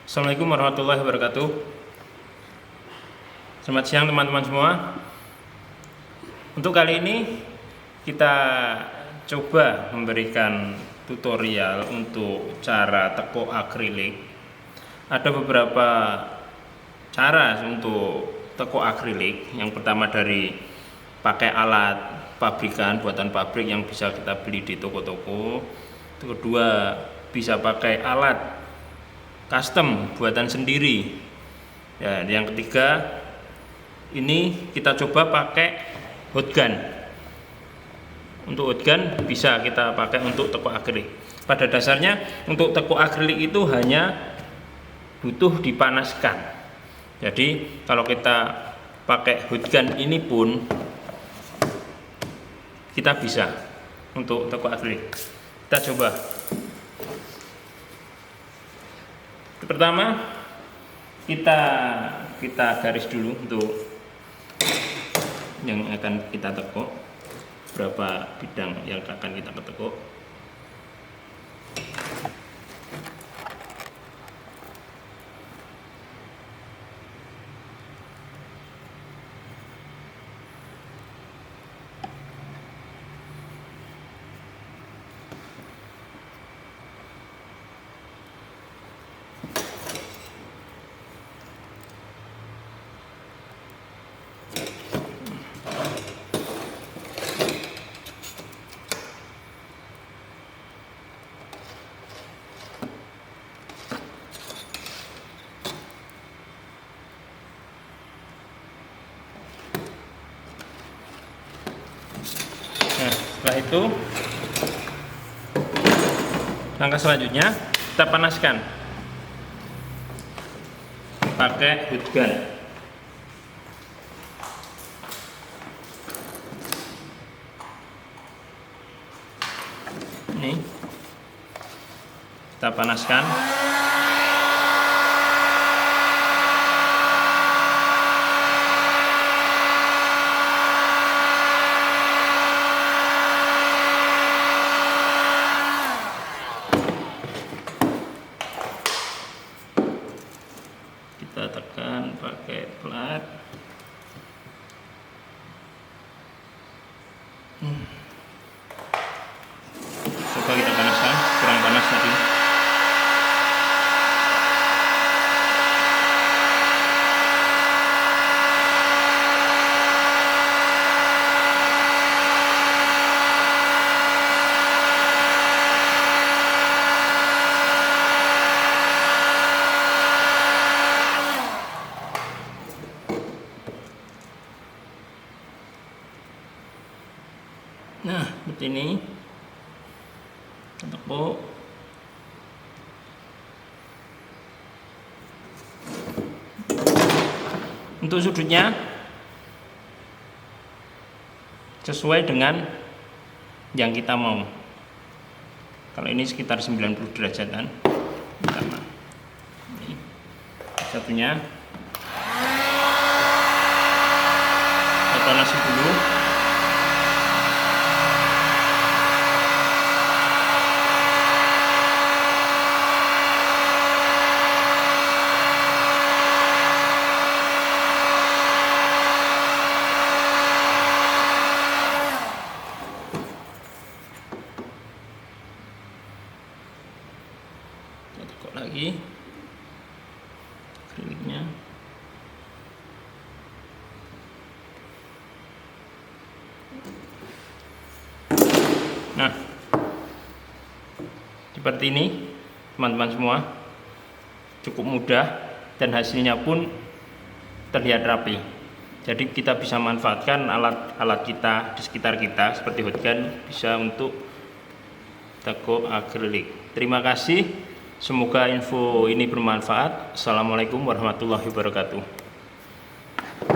Assalamualaikum warahmatullahi wabarakatuh. Selamat siang teman-teman semua. Untuk kali ini kita coba memberikan tutorial untuk cara tekuk akrilik. Ada beberapa cara untuk tekuk akrilik. Yang pertama dari pakai alat pabrikan, buatan pabrik yang bisa kita beli di toko-toko. Itu kedua, bisa pakai alat custom buatan sendiri. Ya, yang ketiga, ini kita coba pakai hot gun. Untuk hot gun bisa kita pakai untuk tekuk akrilik. Pada dasarnya untuk tekuk akrilik itu hanya butuh dipanaskan. Jadi kalau kita pakai hot gun ini pun kita bisa untuk tekuk akrilik. Kita coba. Pertama kita garis dulu untuk yang akan kita tekuk, berapa bidang yang akan kita tekuk. Nah, setelah itu langkah selanjutnya kita panaskan pakai hot gun. Ini kita panaskan. Kita tekan pakai plat. Coba kita panaskan, kurang panas tadi. Nah, seperti ini. Tekuk. Untuk sudutnya sesuai dengan yang kita mau. Kalau ini sekitar 90 derajatan. Pertama. Ini satunya. Kita panasi dulu. Tekuk lagi akriliknya. Nah, seperti ini teman-teman semua, cukup mudah dan hasilnya pun terlihat rapi. Jadi kita bisa manfaatkan alat-alat kita di sekitar kita seperti hot gun bisa untuk tekuk akrilik. Terima kasih. Semoga info ini bermanfaat. Assalamualaikum warahmatullahi wabarakatuh.